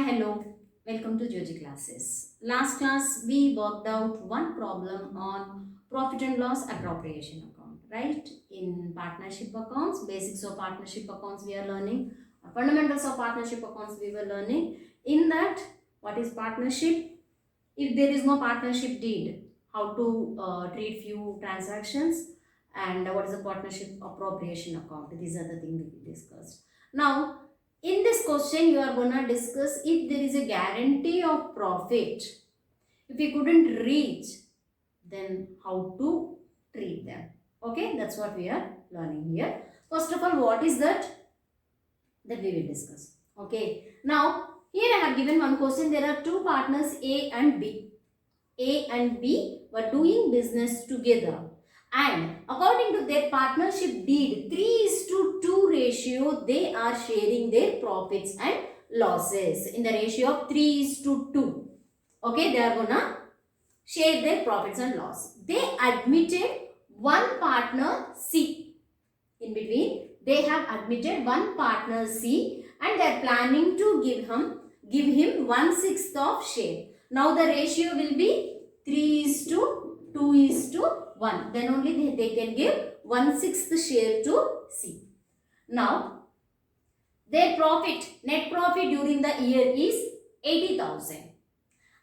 Hello. Welcome to Geogy classes. Last class we worked out one problem on profit and loss appropriation account, right? In partnership accounts, basics of partnership accounts we are learning, fundamentals of partnership accounts we were learning. In that, what is partnership? If there is no partnership deed, how to treat few transactions, and what is the partnership appropriation account. These are the things we discussed. Now, in this question, you are going to discuss if there is a guarantee of profit. If we couldn't reach, then how to treat them. Okay, that's what we are learning here. First of all, what is that? That we will discuss. Okay, now here I have given one question. There are two partners A and B. A and B were doing business together, and according to their partnership deed 3:2 ratio, they are sharing their profits and losses in the ratio of 3:2. Okay, they are gonna share their profits and loss. They admitted one partner C. In between, they have admitted one partner C, and they are planning to give him 1/6 of share. Now the ratio will be 3:2:1. Then only they can give 1/6 share to C. Now their net profit during the year is 80,000.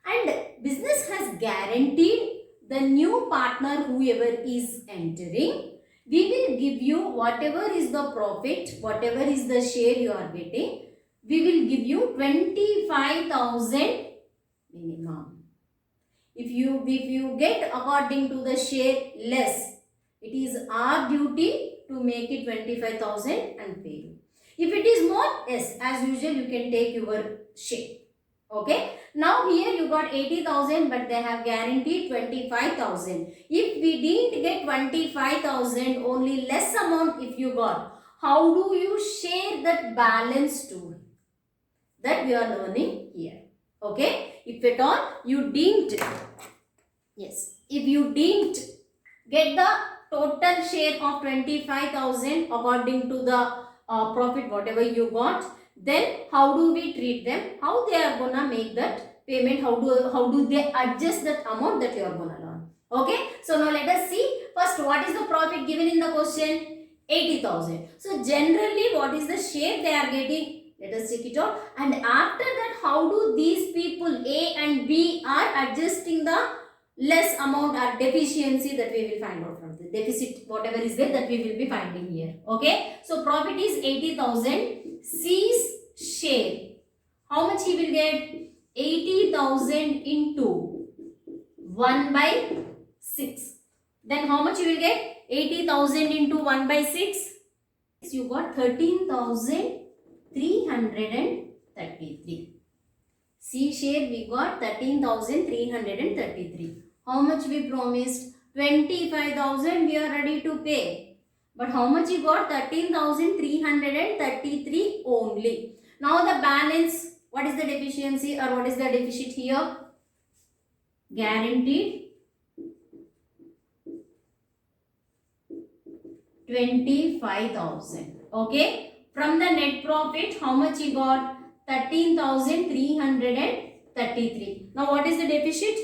And business has guaranteed the new partner, whoever is entering, we will give you whatever is the profit, whatever is the share you are getting, we will give you 25,000 minimum. If you get according to the share less, it is our duty to make it 25,000 and pay you. If it is more, yes, as usual you can take your share. Okay. Now here you got 80,000, but they have guaranteed 25,000. If we didn't get 25,000, only less amount if you got, how do you share that balance to? That we are learning here. Okay. If at all you didn't, yes, if you didn't get the total share of 25,000 according to the profit whatever you got, then how do we treat them? How they are gonna make that payment? How do they adjust that amount that you are gonna learn? Okay. So now let us see first what is the profit given in the question. 80,000. So generally what is the share they are getting? Let us check it out. And after that, how do these people A and B are adjusting the less amount or deficiency that we will find out from the deficit, whatever is there, that we will be finding here. Okay. So profit is 80,000. C's share. How much he will get? 80,000 into 1/6. Then how much you will get? 80,000 into 1/6. You got 13,333. C share we got 13,333. How much we promised? 25,000 we are ready to pay. But how much you got? 13,333 only. Now the balance, what is the deficiency or what is the deficit here? Guaranteed 25,000. Okay. From the net profit, how much you got? 13,333. Now what is the deficit?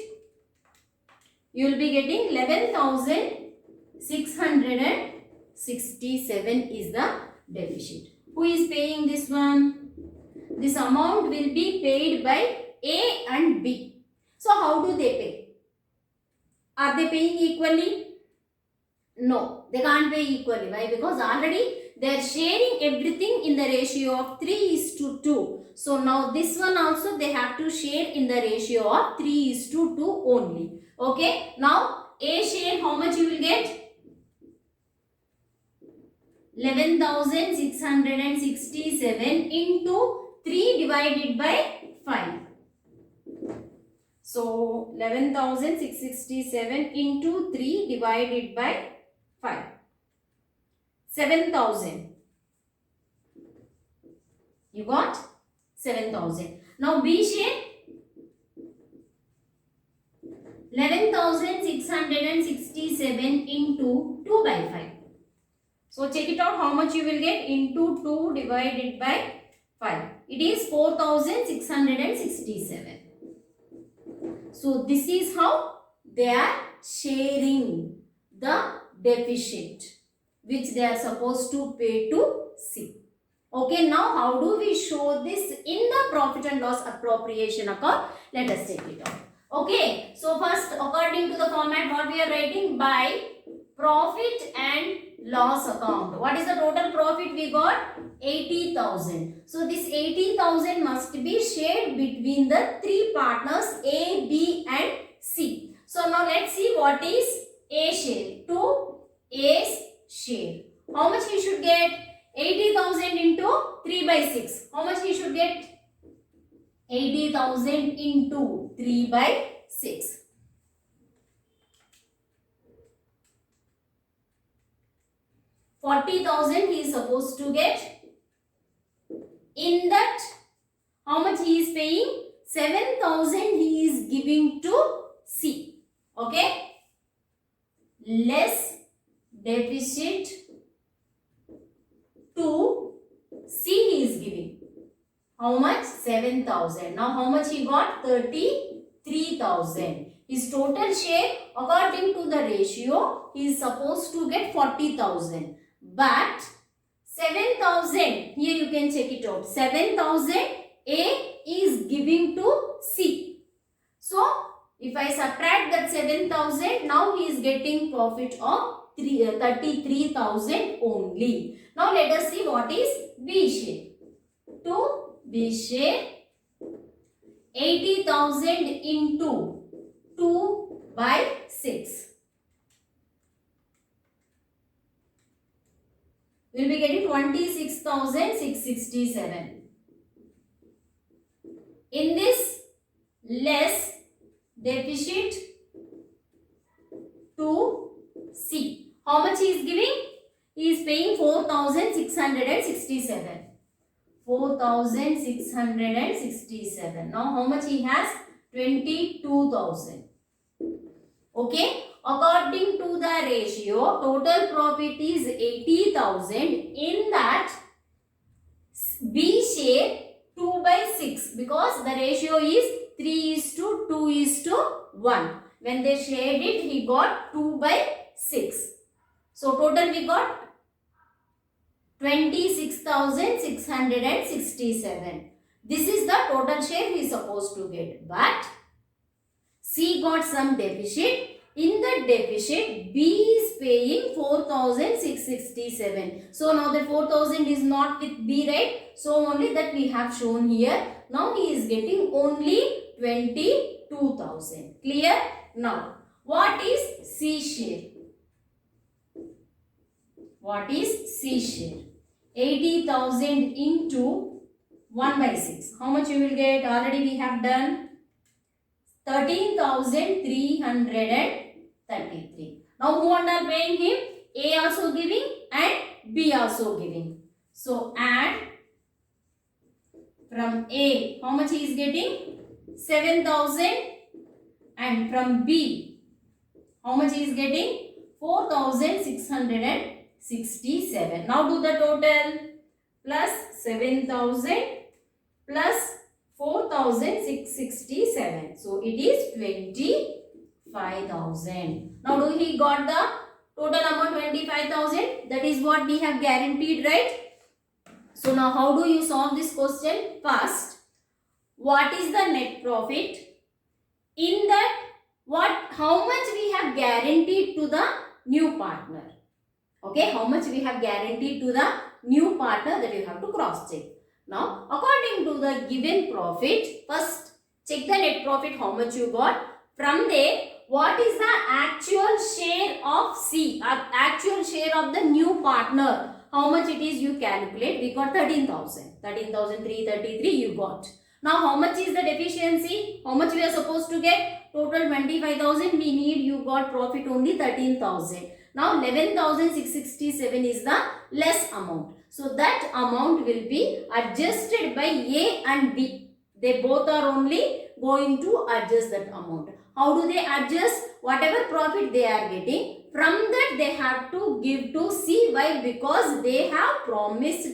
You will be getting 11,667 is the deficit. Who is paying this one? This amount will be paid by A and B. So how do they pay? Are they paying equally? No, they can't pay equally. Why? Because already they are sharing everything in the ratio of 3:2. So now this one also they have to share in the ratio of 3:2 only. Okay. Now A share, how much you will get? 11,667 into 3 divided by 5. So 11,667 into 3 divided by 5. 7,000. You got 7,000. Now B share 11,667 into 2/5. So check it out how much you will get into 2 divided by 5. It is 4,667. So this is how they are sharing the deficit which they are supposed to pay to C. Okay, now how do we show this in the profit and loss appropriation account? Let us take it out. Okay, so first according to the format what we are writing, by profit and loss account. What is the total profit we got? 80,000. So this 80,000 must be shared between the three partners A, B and C. So now let's see what is A share. To A's share. How much he should get? 80,000 into 3 by 6. How much he should get? 80,000 into 3 by 6. 40,000 he is supposed to get. In that, how much he is paying? 7,000 he is giving to C. Okay? Less deficit to C he is giving. How much? 7,000. Now how much he got? 33,000. His total share according to the ratio he is supposed to get 40,000. But 7,000, here you can check it out. 7,000 A is giving to C. So if I subtract that 7,000, now he is getting profit of 33,000 only. Now let us see what is B share. To B share, 80,000 into 2 by 6. We will be getting 26,667. In this, less deficit to C. How much he is giving? He is paying 4,667. 4,667. Now how much he has? 22,000. Okay. According to the ratio, total profit is 80,000. In that, B share 2 by 6 because the ratio is 3:2:1. When they shared it, he got 2 by 6. So total we got 26,667. This is the total share he is supposed to get. But C got some deficit. In the deficit, B is paying 4,667. So now that 4,000 is not with B, right? So only that we have shown here. Now he is getting only 22,000. Clear? Now, what is C share? What is C share? 80,000 into 1 by 6. How much you will get? Already we have done 13,333. Now who are paying him? A also giving and B also giving. So add from A, how much he is getting? 7,000, and from B, how much he is getting? 4,667. Now do the total. Plus 7,000 plus 4,667. So it is 25,000. Now do he got the total amount 25,000? That is what we have guaranteed, right? So now how do you solve this question? First, what is the net profit? In that, how much we have guaranteed to the new partner? Okay, how much we have guaranteed to the new partner, that you have to cross check. Now, according to the given profit, first check the net profit, how much you got. From there, what is the actual share of C, actual share of the new partner? How much it is you calculate. We got 13,000. 13,333 you got. Now, how much is the deficiency? How much we are supposed to get? Total 25,000 we need. You got profit only 13,000. Now, 11,667 is the less amount. So, that amount will be adjusted by A and B. They both are only going to adjust that amount. How do they adjust? Whatever profit they are getting, from that they have to give to C. Why? Because they have promised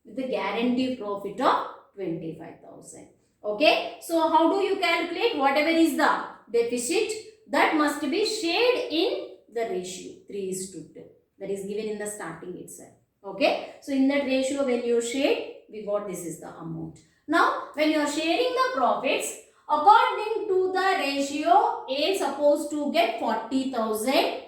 the guarantee profit of 25,000. Okay. So how do you calculate? Whatever is the deficit, that must be shared in the ratio 3:2. That is given in the starting itself. Okay. So in that ratio, when you share, we got this is the amount. Now, when you are sharing the profits, according to the ratio, A is supposed to get 40,000.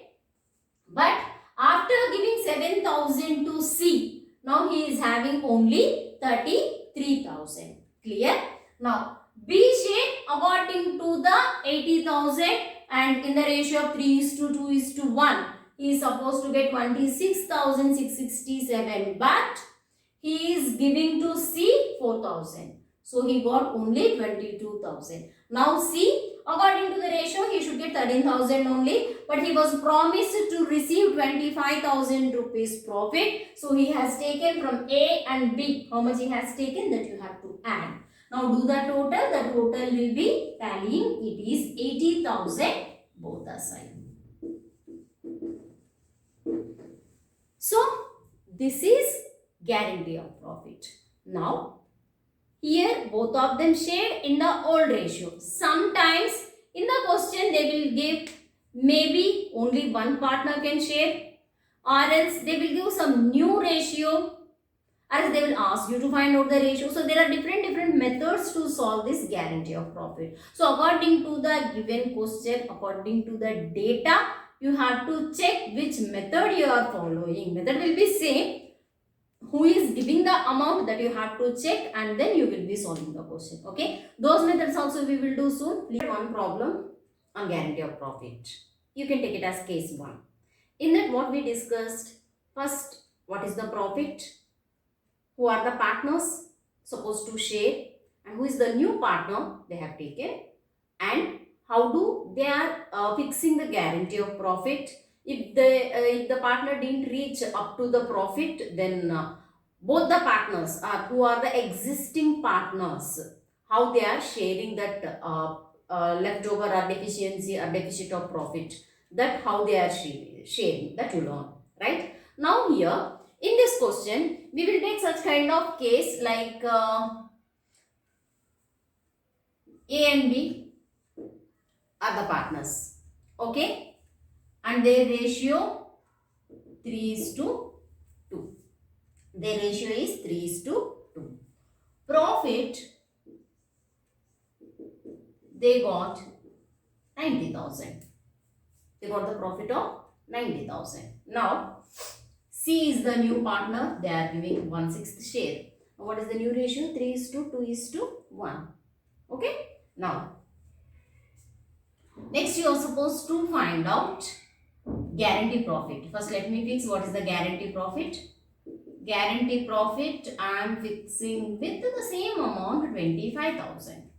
But after giving 7,000 to C, now he is having only 33,000. Clear? Now, B share according to the 80,000 and in the ratio of 3:2:1, he is supposed to get 26,667, but he is giving to C 4,000. So, he got only 22,000. Now, C, according to the ratio, he should get 13,000 only, but he was promised to receive 25,000 rupees profit. So, he has taken from A and B. How much he has taken, that you have to add. Now, do the total. The total will be tallying. It is 80,000 both the side. So, this is guarantee of profit. Now, here both of them shared in the old ratio. Sometimes in the question they will give maybe only one partner can share, or else they will give some new ratio, or else they will ask you to find out the ratio. So there are different methods to solve this guarantee of profit. So according to the given question, according to the data, you have to check which method you are following. Method will be same. Who is giving the amount, that you have to check, and then you will be solving the question. Okay, those methods also we will do soon. One problem on guarantee of profit. You can take it as case 1. In that, what we discussed, first, what is the profit, who are the partners supposed to share, and who is the new partner they have taken, and how do they are fixing the guarantee of profit. If the partner didn't reach up to the profit, then both the partners who are the existing partners, how they are sharing that leftover or deficiency or deficit of profit, that how they are sharing, that you learn, right? Now here in this question we will take such kind of case like A and B are the partners, okay, and their ratio 3:2. Their ratio is 3:2. Profit, they got 90,000. They got the profit of 90,000. Now, C is the new partner. They are giving 1/6 share. What is the new ratio? 3:2:1. Okay. Now, next you are supposed to find out guarantee profit. First, let me fix what is the guarantee profit. Guarantee profit I am fixing with the same amount, 25,000.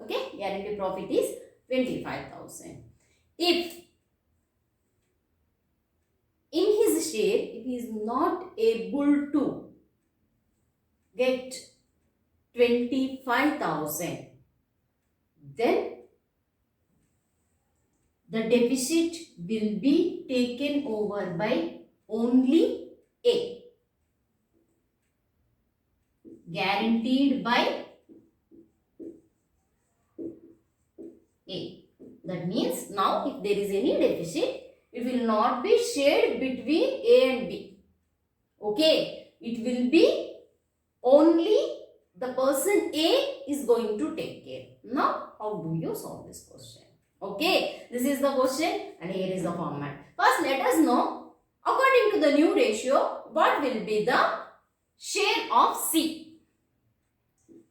Okay, guarantee profit is 25,000. If in his share, if he is not able to get 25,000, then the deficit will be taken over by only A. Guaranteed by A. That means now if there is any deficit, it will not be shared between A and B. Okay. It will be only the person A is going to take care. Now, how do you solve this question? Okay. This is the question and here is the format. First, let us know, according to the new ratio, what will be the share of C.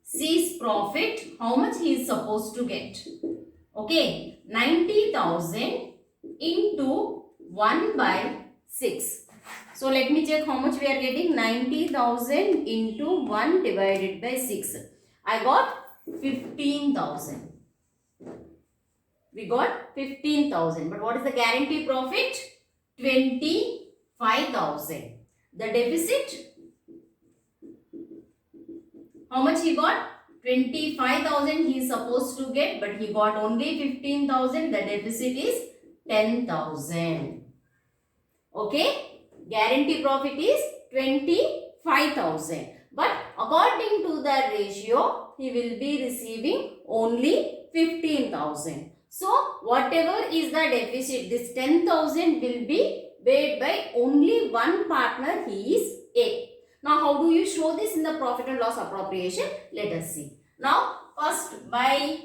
C's profit, how much he is supposed to get? Okay, 90,000 into 1/6. So let me check how much we are getting. 90,000 into 1 divided by 6. I got 15,000. We got 15,000. But what is the guarantee profit? 25,000. The deficit, how much he got? 25,000 he is supposed to get, but he got only 15,000. The deficit is 10,000. Okay. Guarantee profit is 25,000. But according to that ratio, he will be receiving only 15,000. So, whatever is the deficit, this 10,000 will be paid by only one partner, he is A. Now, how do you show this in the profit and loss appropriation? Let us see. Now, first by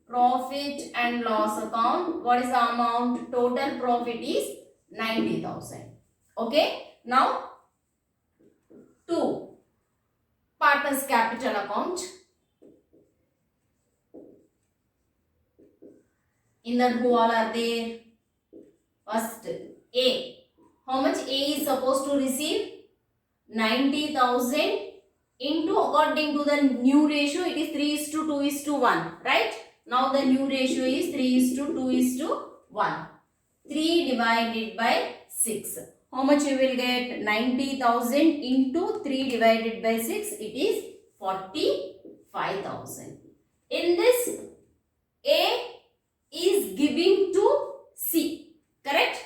profit and loss account, what is the amount? Total profit is 90,000. Okay. Now, to partners capital account. In that, who all are there? First, A. How much A is supposed to receive? 90,000 into, according to the new ratio, it is 3:2:1, right? Now the new ratio is 3:2:1. 3 divided by 6. How much you will get? 90,000 into 3 divided by 6, it is 45,000. In this, A is giving to C, correct?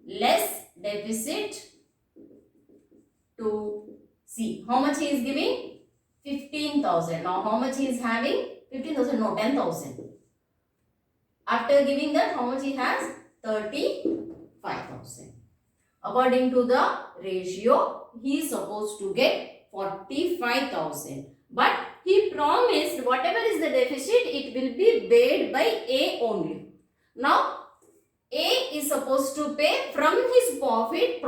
Less deficit to C. How much he is giving? 15,000. Now how much he is having? 15,000, no, 10,000. After giving that, how much he has? 35,000. According to the ratio, he is supposed to get 45,000. But he promised whatever is the deficit, it will be paid by A only. Now, A is supposed to pay from his profit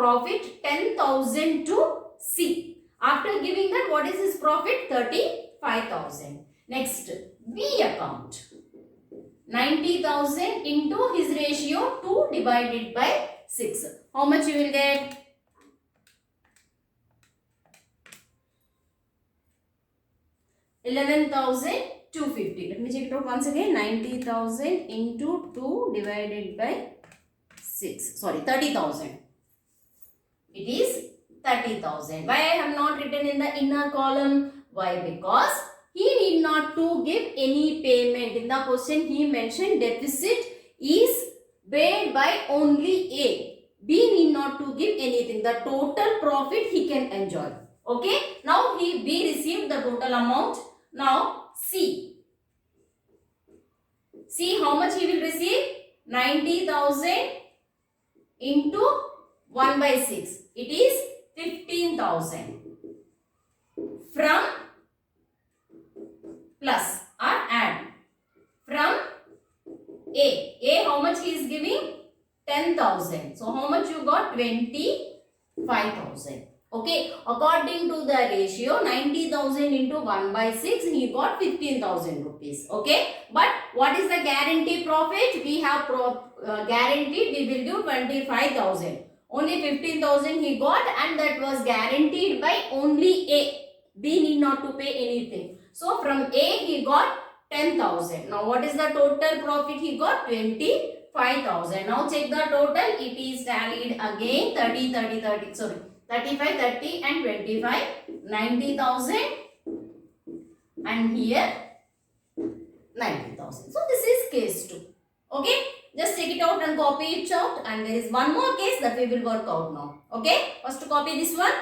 10,000 to C. After giving that, what is his profit? 35,000. Next, B account. 90,000 into his ratio 2 divided by 6. How much you will get? 11,250. Let me check it out once again. 90,000 into 2 divided by 6. Sorry, 30,000. It is 30,000. Why I have not written in the inner column? Why? Because he need not to give any payment. In the question he mentioned deficit is paid by only A. B need not to give anything. The total profit he can enjoy. Okay. Now B received the total amount. Now C. See how much he will receive? 90,000 into 1 by 6. It is 15,000. From plus or add. From A. A how much he is giving? 10,000. So how much you got? 25,000. Okay. According to the ratio, 90,000 into 1 by 6, he got 15,000 rupees. Okay. But what is the guarantee profit? We have guaranteed we will give 25,000. Only 15,000 he got, and that was guaranteed by only A. B need not to pay anything. So from A he got 10,000. Now what is the total profit he got? 25,000. Now check the total. It is tallied again 35, 30 and 25. 90,000 and here 90,000. So this is case 2. Okay. Just take it out and copy it out, and there is one more case that we will work out now. Okay. First to copy this one.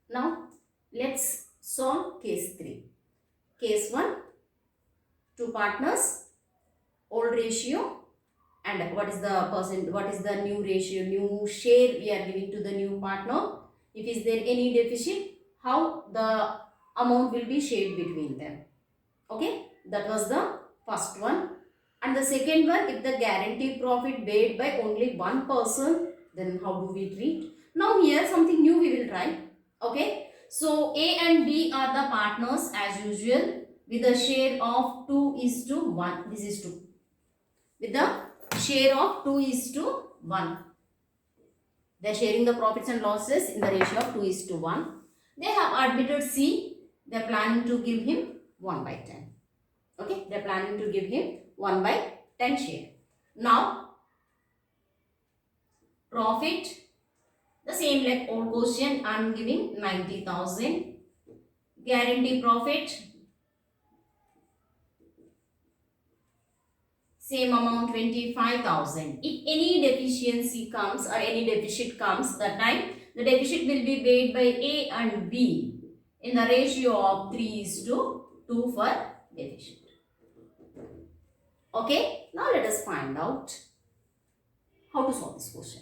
Now let's solve case 3. Case 1, 2 partners, old ratio, and what is the new ratio, new share we are giving to the new partner. If is there any deficit, how the amount will be shared between them. Okay, that was the first one. And the second one, if the guaranteed profit paid by only one person, then how do we treat? Now here something new we will try. Okay. So A and B are the partners as usual with a share of 2:1. This is 2. With the share of 2:1. They are sharing the profits and losses in the ratio of 2:1. They have admitted C. They are planning to give him 1 by 10. Okay. They are planning to give him 1 by 10 share. Now, profit, the same like old question, I am giving 90,000. Guarantee profit, same amount 25,000. If any deficiency comes or any deficit comes, that time The deficit will be paid by A and B in the ratio of 3:2 for deficit. Okay, now let us find out how to solve this question.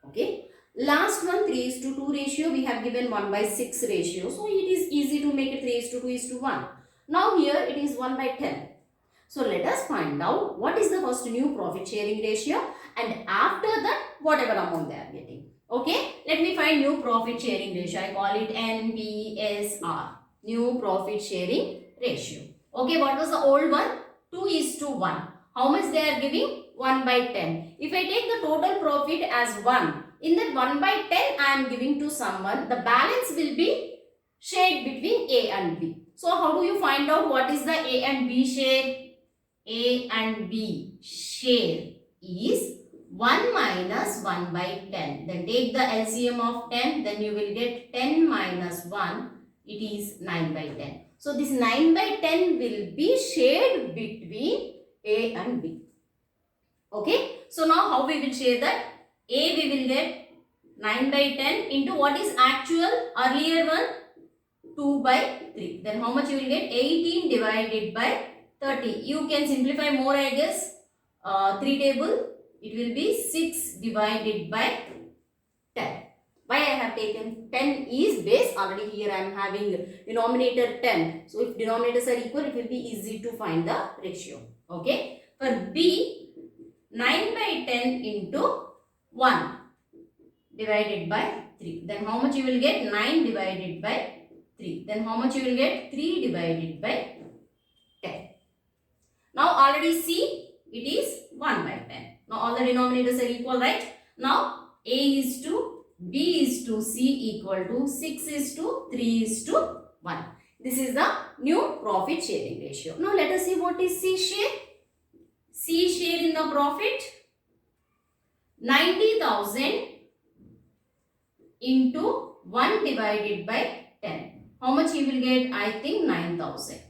Okay, last one 3:2 ratio we have given 1/6 ratio, so it is easy to make it 3:2:1. Now here it is 1/10. So let us find out what is the first new profit sharing ratio, and after that whatever amount they are getting. Okay, let me find new profit sharing ratio. I call it NPSR, new profit sharing ratio. Okay, what was the old one? 2:1. How much they are giving? 1/10. If I take the total profit as 1, in that 1/10 I am giving to someone, the balance will be shared between A and B. So how do you find out what is the A and B share? A and B share is 1 minus 1/10. Then take the LCM of 10. Then you will get 10 minus 1. It is 9/10. So this 9/10 will be shared between A and B. Okay. So now how we will share that? A we will get 9/10 into what is actual earlier one? 2/3. Then how much you will get? 18 divided by 30. You can simplify more, I guess. 3 table. It will be 6 divided by 10. Why I have taken 10 is base. Already here I am having denominator 10. So if denominators are equal, it will be easy to find the ratio. Okay. For B, 9/10 into 1 divided by 3. Then how much you will get? 9 divided by 3. Then how much you will get? 3 divided by 10. Now already see, it is 1/10. Now all the denominators are equal, right? Now A is to B is to C equal to 6:3:1. This is the new profit sharing ratio. Now let us see what is C share. C share in the profit, 90,000 into 1 divided by 10. How much he will get? I think 9,000.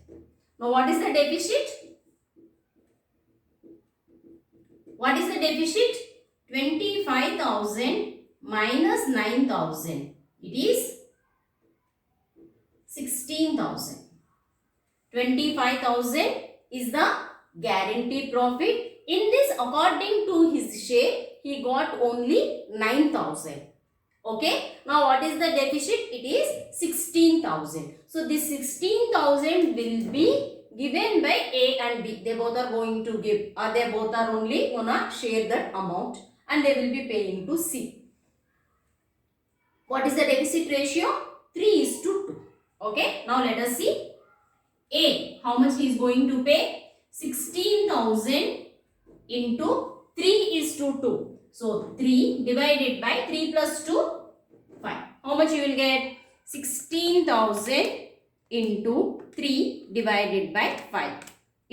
Now what is the deficit? What is the deficit? 25,000 minus 9,000. It is 16,000. 25,000 is the guaranteed profit. In this, according to his share, he got only 9,000. Okay. Now what is the deficit? It is 16,000. So this 16,000 will be given by A and B. They both are going to give, or they both are only gonna share that amount, and they will be paying to C. What is the deficit ratio? 3:2. Okay. Now let us see. A, how much he is going to pay? 16,000 into 3:2. So 3 divided by 3 plus 2, 5. How much you will get? 16,000 into 3 divided by 5.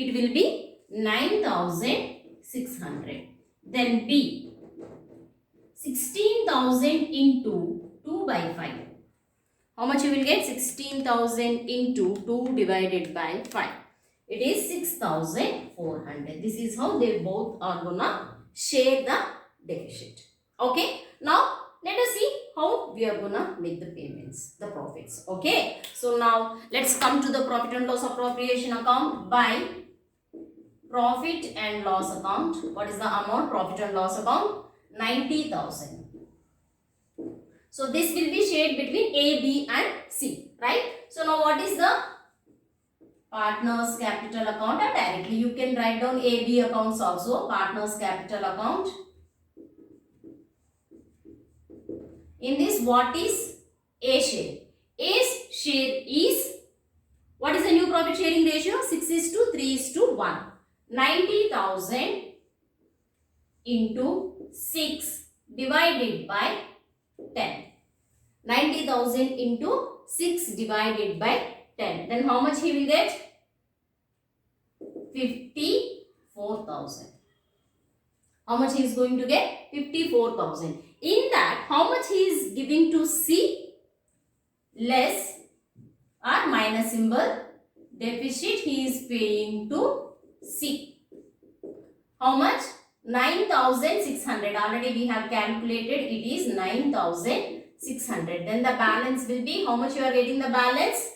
It will be 9,600. Then B, 16,000 into 2 by 5. How much you will get? 16,000 into 2 divided by 5. It is 6,400. This is how they both are gonna share the deficit. Okay. Now let us see how we are gonna make the payments, the profits. Okay. So now let's come to the profit and loss appropriation account. By profit and loss account, what is the amount? Profit and loss account, 90,000. So this will be shared between A, B and C, right? So now what is the partners capital account? Or directly you can write down A, B accounts also. Partners capital account. In this, what is A share? A's share is, what is the new profit sharing ratio? 6:3:1. 90,000 into 6 divided by 10. 90,000 into 6 divided by 10. Then how much he will get? 54,000. How much he is going to get? 54,000. In that, how much he is giving to C? Less or minus symbol. Deficit he is paying to C. How much? 9,600. Already we have calculated. It is 9,600. 600. Then the balance will be, how much you are getting the balance?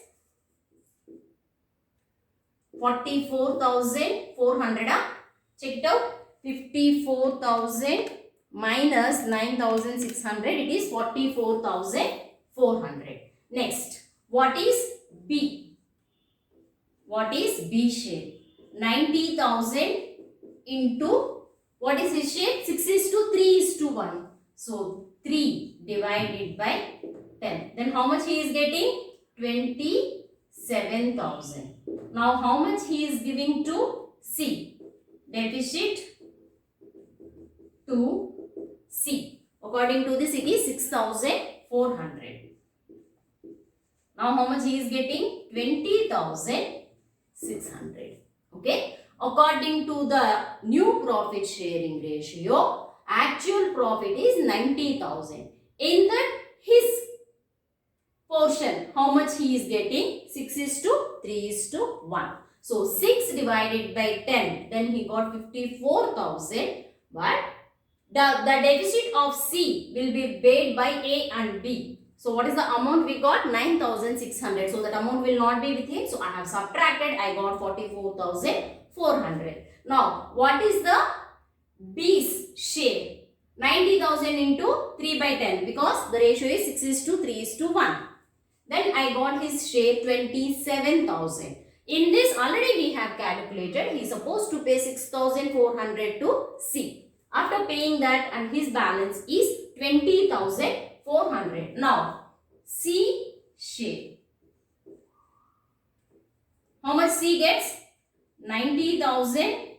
44,400. Check it out. 54,000 minus 9,600. It is 44,400. Next, what is B? What is B share? 90,000 into, what is his share? 6:3:1. So 3 divided by 10. Then how much he is getting? 27,000. Now how much he is giving to C? Deficit to C. According to this, it is 6,400. Now how much he is getting? 20,600. Okay. According to the new profit sharing ratio, actual profit is 90,000. In that, his portion, how much he is getting? 6:3:1. So 6 divided by 10, then he got 54,000. But the deficit of C will be paid by A and B. So what is the amount we got? 9,600. So that amount will not be with him. So I have subtracted. I got 44,400. Now what is the B's share? 90,000 into 3 by 10, because the ratio is 6:3:1. Then I got his share 27,000. In this already we have calculated. He is supposed to pay 6,400 to C. After paying that, and his balance is 20,400. Now C share. How much C gets? 90,000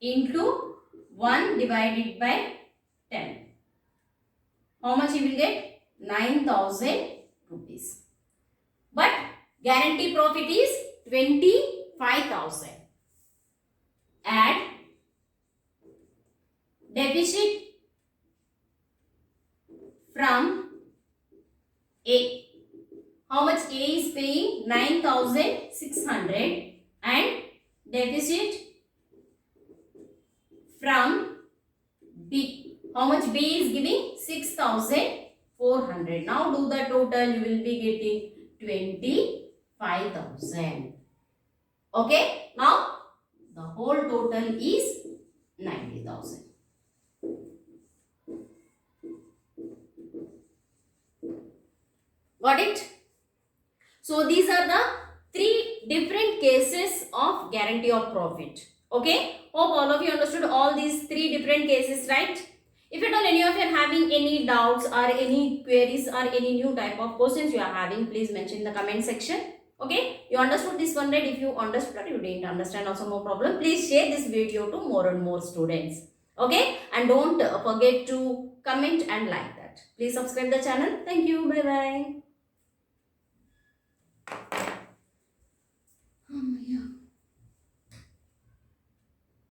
into 1 divided by 10. How much he will get? 9,000 rupees. But guarantee profit is 25,000. Add deficit from A. How much A is paying? 9,600, and deficit from B. How much B is giving? 6,400. Now do the total. You will be getting 25,000. Okay. Now the whole total is 90,000. Got it? So these are the 3 different cases of guarantee of profit. Okay. Hope all of you understood all these 3 different cases, right? If at all any of you are having any doubts or any queries or any new type of questions you are having, please mention in the comment section. Okay. You understood this one, right? If you understood or you didn't understand, also no problem. Please share this video to more and more students. Okay. And don't forget to comment and like that. Please subscribe the channel. Thank you. Bye bye.